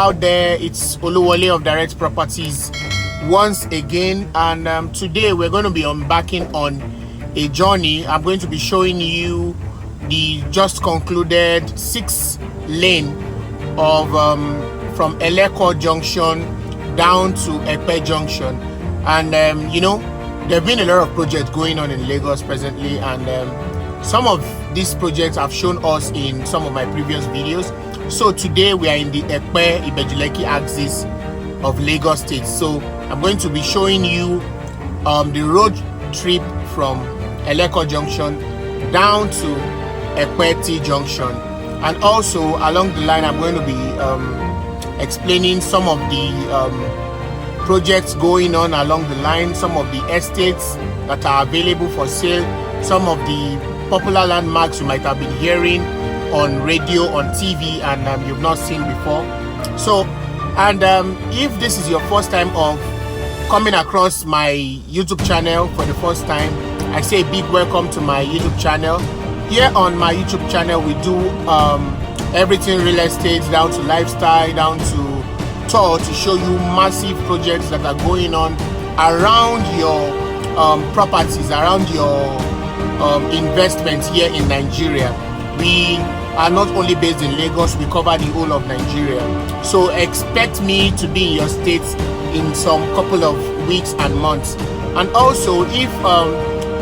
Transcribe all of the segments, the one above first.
out there, it's Oluwole of Direct Properties once again, and today we're going to be embarking on a journey. I'm going to be showing you the just concluded 6-lane of from Eleko Junction down to Epe Junction, and you know, there have been a lot of projects going on in Lagos presently, and some of these projects I've shown us in some of my previous videos. So today we are in the Ibeju Lekki axis of Lagos State. So I'm going to be showing you the road trip from Eleko Junction down to Epe T Junction, and also along the line I'm going to be explaining some of the projects going on along the line, some of the estates that are available for sale, some of the popular landmarks you might have been hearing on radio, on TV, and you've not seen before. So, and if this is your first time of coming across my YouTube channel for the first time, I say a big welcome to my YouTube channel. Here on my YouTube channel, we do everything real estate, down to lifestyle, down to tour, to show you massive projects that are going on around your properties, around your investments here in Nigeria. We are not only based in Lagos, we cover the whole of Nigeria. So expect me to be in your state in some couple of weeks and months. And also, if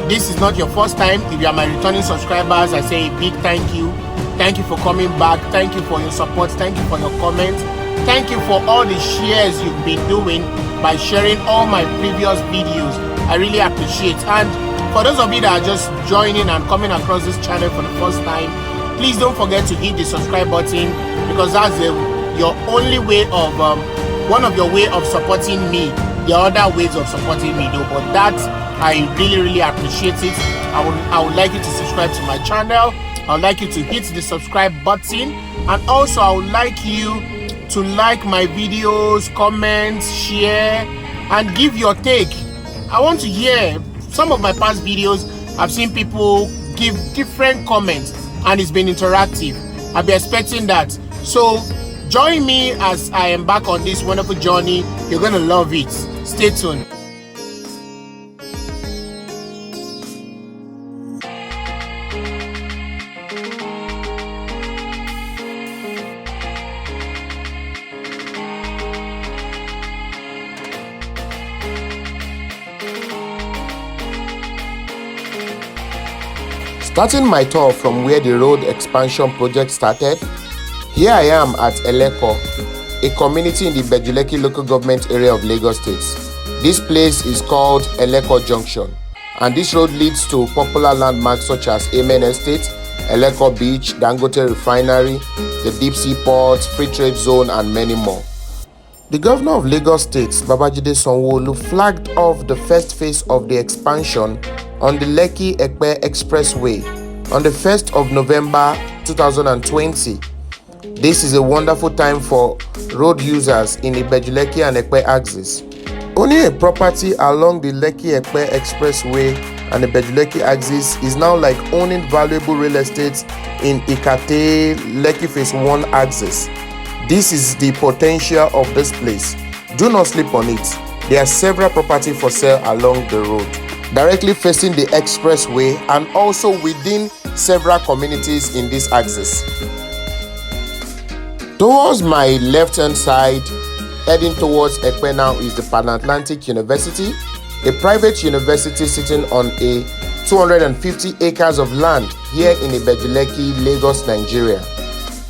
this is not your first time, if you are my returning subscribers, I say a big thank you. Thank you for coming back. Thank you for your support. Thank you for your comments. Thank you for all the shares you've been doing by sharing all my previous videos. I really appreciate. And for those of you that are just joining and coming across this channel for the first time, please don't forget to hit the subscribe button, because that's your only way of one of your way of supporting me. There are other ways of supporting me though, but that I really appreciate it. I would like you to subscribe to my channel. I would like you to hit the subscribe button, and also I would like you to like my videos, comment, share, and give your take. I want to hear some of my past videos. I've seen people give different comments and it's been interactive. I'll be expecting that. So join me as I embark on this wonderful journey. You're gonna love it. Stay tuned. Starting my tour from where the road expansion project started, here I am at Eleko, a community in the Ibeju Lekki local government area of Lagos State. This place is called Eleko Junction, and this road leads to popular landmarks such as Amen Estate, Eleko Beach, Dangote Refinery, the Deep Sea Port, Free Trade Zone, and many more. The governor of Lagos State, Babajide Sanwo-Olu, flagged off the first phase of the expansion on the Lekki Epe Expressway on the 1st of November 2020. This is a wonderful time for road users in Ibeju Lekki and Epe axis. Owning a property along the Lekki Epe Expressway and Ibeju Lekki axis is now like owning valuable real estate in Ikate Lekki Phase 1 axis. This is the potential of this place. Do not sleep on it. There are several properties for sale along the road, directly facing the expressway and also within several communities in this axis. Towards my left hand side, heading towards Epe now, is the Pan Atlantic University, a private university sitting on a 250 acres of land here in Ibeju Lekki, Lagos, Nigeria.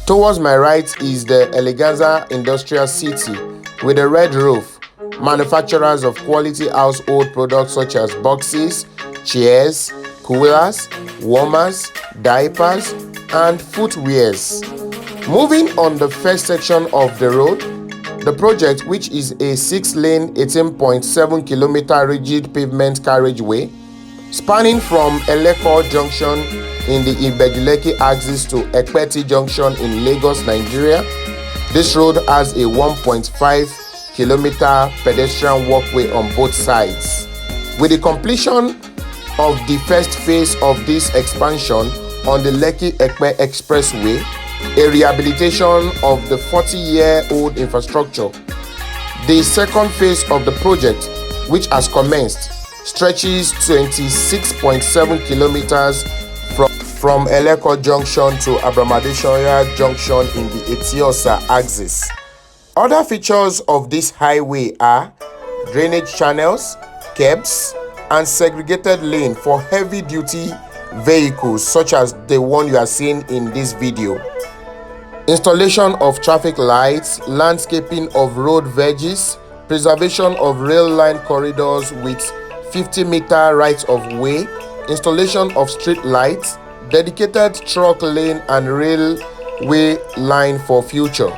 Towards my right is the Eleganza Industrial City with a red roof, manufacturers of quality household products such as boxes, chairs, coolers, warmers, diapers, and footwears. Moving on the first section of the road, the project, which is a 6-lane 18.7 kilometer rigid pavement carriageway spanning from Eleko Junction in the Ibeju Lekki axis to Epe T Junction in Lagos, Nigeria. This road has a 1.5 kilometer pedestrian walkway on both sides. With the completion of the first phase of this expansion on the Lekki Epe Expressway, a rehabilitation of the 40-year-old infrastructure. The second phase of the project, which has commenced, stretches 26.7 kilometers from Eleko Junction to Abramadeshoya Junction in the Etiosa axis. Other features of this highway are drainage channels, curbs, and segregated lane for heavy-duty vehicles such as the one you are seeing in this video. Installation of traffic lights, landscaping of road verges, preservation of rail line corridors with 50-meter right-of-way, installation of street lights, dedicated truck lane and railway line for future.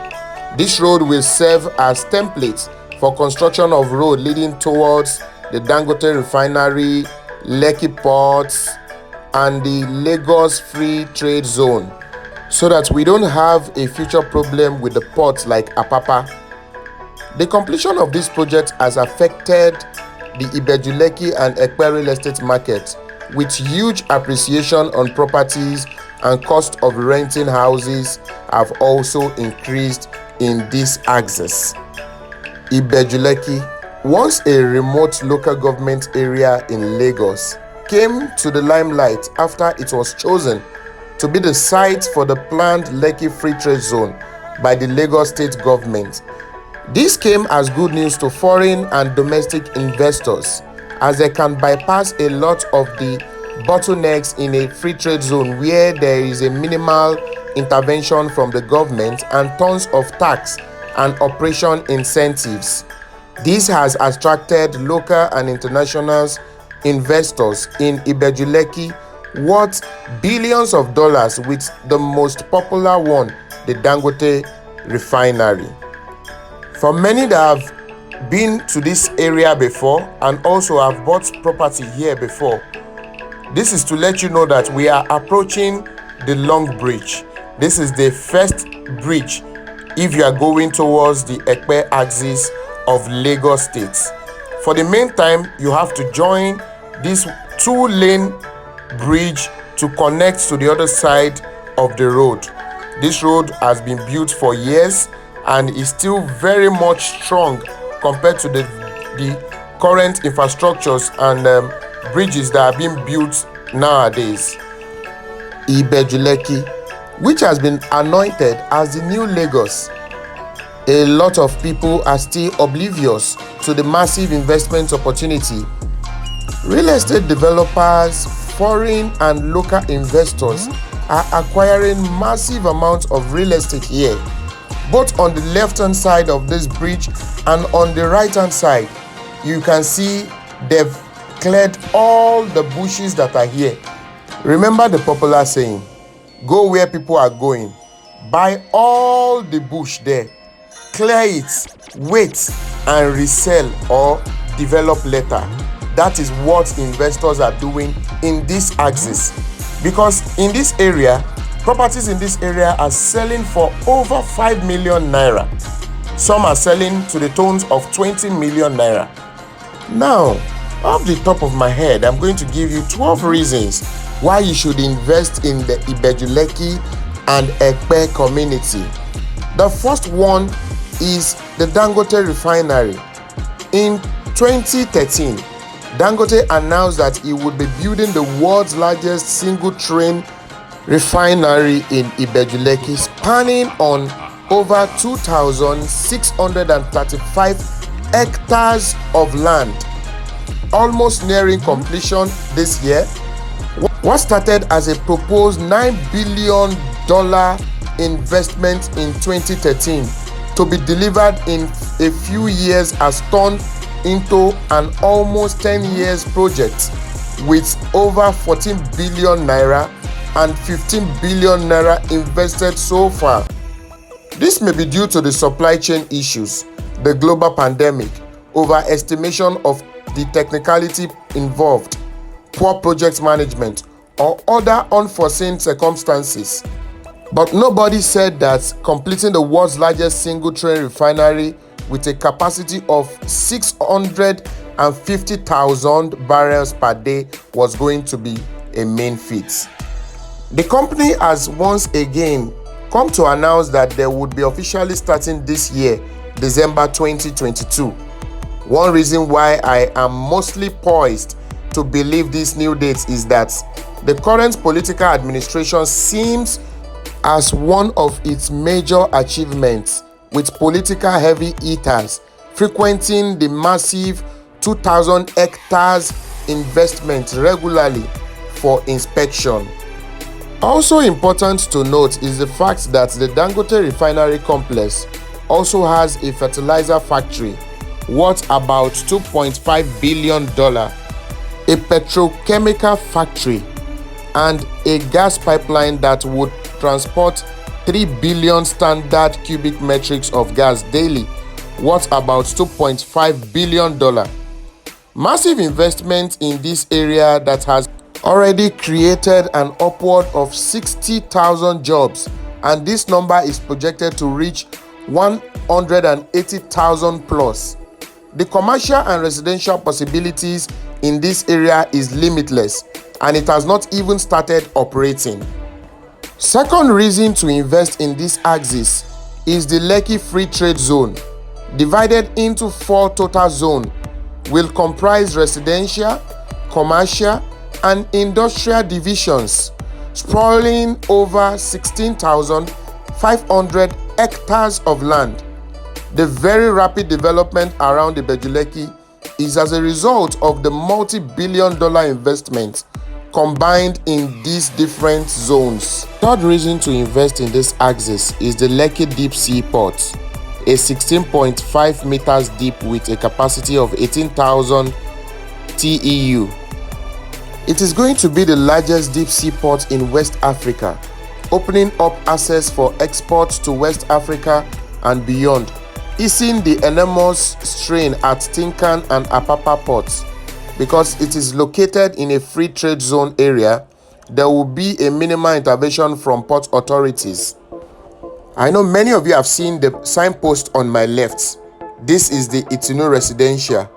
This road will serve as template for construction of road leading towards the Dangote Refinery, Lekki Ports, and the Lagos Free Trade Zone, so that we don't have a future problem with the ports like Apapa. The completion of this project has affected the Ibeju Lekki and Epe real estate market, with huge appreciation on properties, and cost of renting houses have also increased in this axis. Ibeju Lekki, once a remote local government area in Lagos, came to the limelight after it was chosen to be the site for the planned Lekki Free Trade Zone by the Lagos State government. This came as good news to foreign and domestic investors, as they can bypass a lot of the bottlenecks in a free trade zone where there is a minimal intervention from the government and tons of tax and operation incentives. This has attracted local and international investors in Ibeju Lekki worth billions of dollars, with the most popular one, the Dangote Refinery. For many that have been to this area before and also have bought property here before, this is to let you know that we are approaching the Long Bridge. This is the first bridge if you are going towards the Epe axis of Lagos State. For the meantime, you have to join this 2-lane bridge to connect to the other side of the road. This road has been built for years and is still very much strong compared to the current infrastructures and bridges that are being built nowadays. Ibeju Lekki, which has been anointed as the new Lagos. A lot of people are still oblivious to the massive investment opportunity. Real estate developers, foreign and local investors are acquiring massive amounts of real estate here, both on the left-hand side of this bridge and on the right-hand side. You can see they've cleared all the bushes that are here. Remember the popular saying, go where people are going, buy all the bush there, clear it, wait and resell or develop later. That is what investors are doing in this axis, because in this area, properties in this area are selling for over 5 million naira. Some are selling to the tones of 20 million naira. Now, off the top of my head, I'm going to give you 12 reasons why you should invest in the Ibeju Lekki and Epe community. The first one is the Dangote Refinery. In 2013, Dangote announced that he would be building the world's largest single-train refinery in Ibeju Lekki, spanning on over 2,635 hectares of land, almost nearing completion this year. What started as a proposed $9 billion investment in 2013 to be delivered in a few years has turned into an almost 10 years project with over 14 billion naira and 15 billion naira invested so far. This may be due to the supply chain issues, the global pandemic, overestimation of the technicality involved, poor project management, or other unforeseen circumstances. But nobody said that completing the world's largest single-train refinery with a capacity of 650,000 barrels per day was going to be a main feat. The company has once again come to announce that they would be officially starting this year, December 2022. One reason why I am mostly poised to believe these new dates is that the current political administration seems as one of its major achievements, with political heavy hitters frequenting the massive 2,000 hectares investment regularly for inspection. Also important to note is the fact that the Dangote refinery complex also has a fertilizer factory worth about $2.5 billion, a petrochemical factory, and a gas pipeline that would transport 3 billion standard cubic meters of gas daily, worth about $2.5 billion. Massive investment in this area that has already created an upward of 60,000 jobs, and this number is projected to reach 180,000 plus. The commercial and residential possibilities in this area is limitless, and it has not even started operating. Second reason to invest in this axis is the Lekki Free Trade Zone, divided into 4 total zones, will comprise residential, commercial, and industrial divisions, sprawling over 16,500 hectares of land. The very rapid development around Ibeju Lekki is as a result of the multi-billion-dollar investment combined in these different zones. Third reason to invest in this axis is the Lekki Deep Sea Port, a 16.5 meters deep with a capacity of 18,000 TEU. It is going to be the largest deep sea port in West Africa, opening up access for exports to West Africa and beyond, easing the enormous strain at Tinkan and Apapa ports. Because it is located in a free trade zone area, there will be a minimal intervention from port authorities. I know many of you have seen the signpost on my left. This is the Itinu Residential,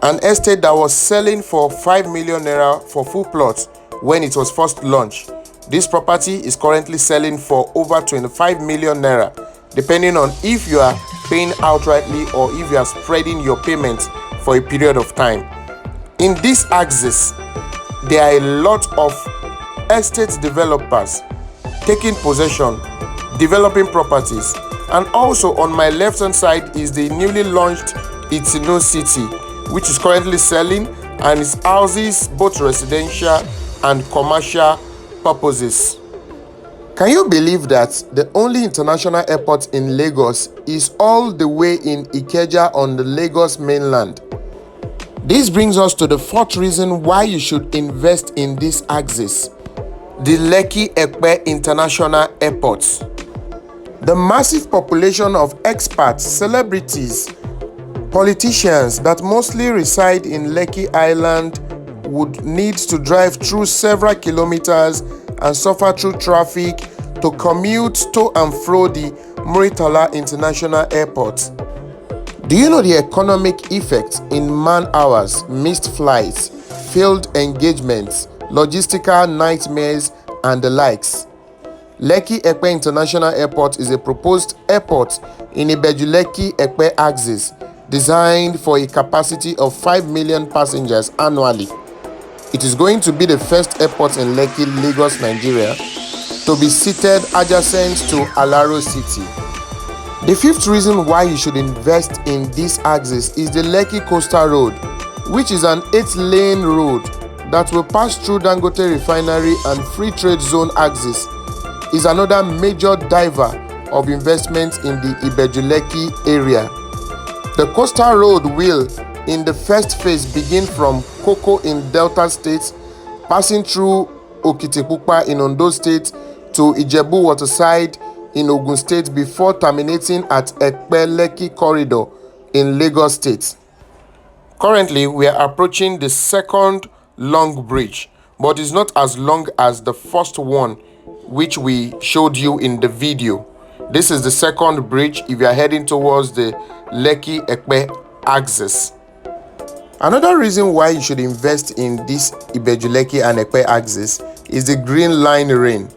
an estate that was selling for 5 million naira for full plots when it was first launched. This property is currently selling for over 25 million naira, depending on if you are paying outrightly or if you are spreading your payments for a period of time. In this axis, there are a lot of estate developers taking possession, developing properties, and also on my left hand side is the newly launched Itinu City, which is currently selling and it houses both residential and commercial purposes. Can you believe that the only international airport in Lagos is all the way in Ikeja on the Lagos mainland? This brings us to the fourth reason why you should invest in this axis, the Lekki Epe International Airport. The massive population of expats, celebrities, politicians that mostly reside in Lekki Island would need to drive through several kilometers and suffer through traffic to commute to and fro the Muritala International Airport. Do you know the economic effect in man hours, missed flights, failed engagements, logistical nightmares, and the likes? Lekki Epe International Airport is a proposed airport in Ibeju Lekki Epe axis, designed for a capacity of 5 million passengers annually. It is going to be the first airport in Lekki, Lagos, Nigeria, to be seated adjacent to Alaro City. The fifth reason why you should invest in this axis is the Lekki Coastal Road, which is an 8-lane road that will pass through Dangote Refinery and Free Trade Zone axis. Is another major driver of investment in the Ibeju Lekki area. The coastal road will, in the first phase, begin from Koko in Delta State, passing through Okitipupa in Ondo State to Ijebu Waterside in Ogun State before terminating at Epe Lekki Corridor in Lagos State. Currently, we are approaching the second long bridge, but it's not as long as the first one which we showed you in the video. This is the second bridge if you are heading towards the Lekki Epe axis. Another reason why you should invest in this Ibeju Lekki and Epe axis is the Green Line rain.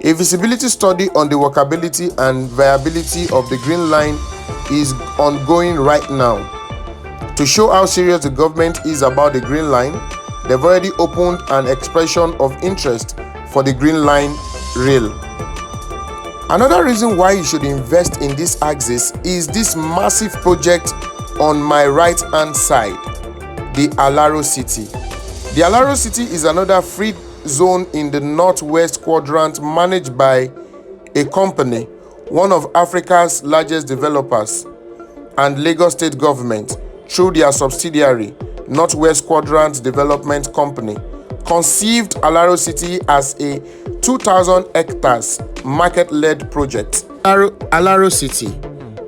A visibility study on the workability and viability of the Green Line is ongoing right now. To show how serious the government is about the Green Line, they've already opened an expression of interest for the Green Line rail. Another reason why you should invest in this axis is this massive project on my right hand side, the Alaro City. The Alaro City is another free zone in the northwest quadrant managed by a company, one of Africa's largest developers, and Lagos State government through their subsidiary, Northwest Quadrant Development Company, conceived Alaro City as a 2,000 hectares market-led project. Alaro City,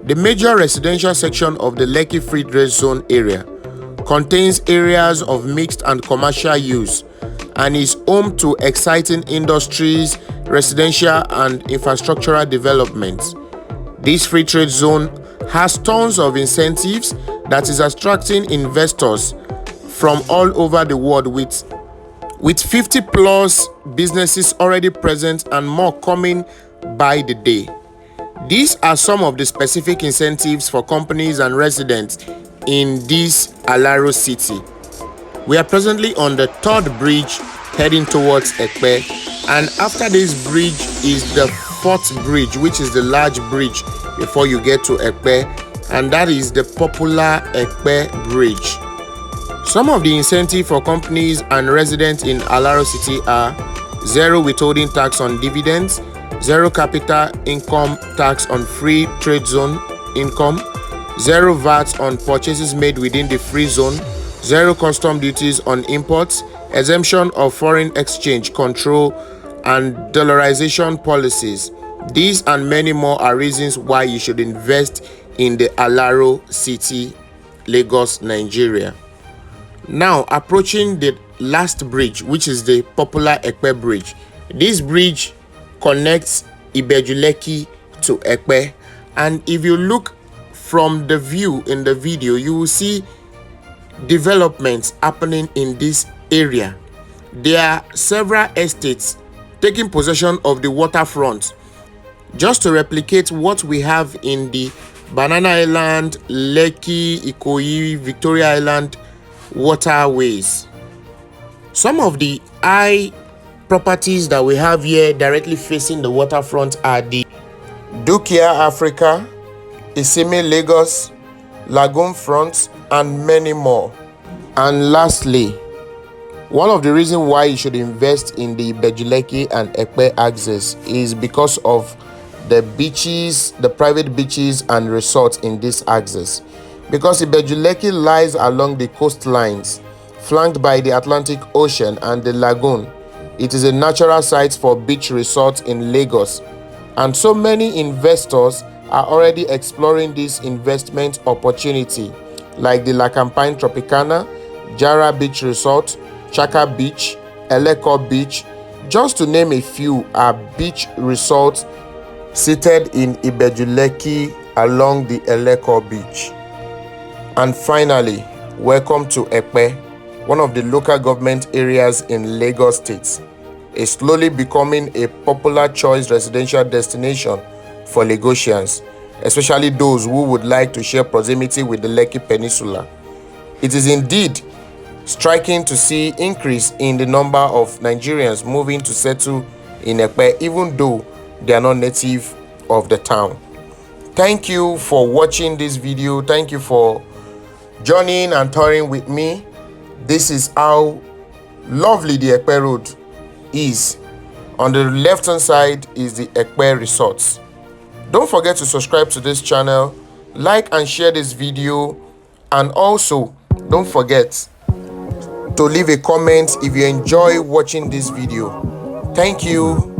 the major residential section of the Lekki Free Trade Zone area, contains areas of mixed and commercial use and is home to exciting industries, residential and infrastructural developments. This free trade zone has tons of incentives that is attracting investors from all over the world with 50 plus businesses already present and more coming by the day. These are some of the specific incentives for companies and residents in this Alaro City. We are presently on the third bridge heading towards Epe, and after this bridge is the fourth bridge, which is the large bridge before you get to Epe, and that is the popular Epe Bridge. Some of the incentives for companies and residents in Alaro City are 0 withholding tax on dividends, 0 capital income tax on free trade zone income, 0 VAT on purchases made within the free zone, 0 custom duties on imports, exemption of foreign exchange control and dollarization policies. These and many more are reasons why you should invest in the Alaro City, Lagos, Nigeria. Now approaching the last bridge, which is the popular Epe Bridge. This bridge connects Ibeju Lekki to Epe, and if you look from the view in the video, you will see developments happening in this area. There are several estates taking possession of the waterfront just to replicate what we have in the Banana Island, Lekki, Ikoyi, Victoria Island waterways. Some of the high properties that we have here directly facing the waterfront are the Dukia Africa, Isime Lagos, Lagoon Front, and many more. And lastly, one of the reasons why you should invest in the Ibeju Lekki and Epe axis is because of the beaches, the private beaches and resorts in this axis. Because Ibeju Lekki lies along the coastlines, flanked by the Atlantic Ocean and the lagoon, it is a natural site for beach resorts in Lagos, and so many investors are already exploring this investment opportunity, like the La Campagne Tropicana, Jara Beach Resort, Chaka Beach, Eleko Beach, just to name a few, are beach resorts seated in Ibeju Lekki along the Eleko Beach. And finally, welcome to Epe, one of the local government areas in Lagos State, is slowly becoming a popular choice residential destination for Lagosians, especially those who would like to share proximity with the Lekki Peninsula. It is indeed striking to see increase in the number of Nigerians moving to settle in Epe, even though they are not native of the town. Thank you for watching this video. Thank you for journeying and touring with me. This is how lovely the Epe Road is. On the left hand side is the Epe Resorts. Don't forget to subscribe to this channel, like and share this video, and also don't forget to leave a comment if you enjoy watching this video. Thank you.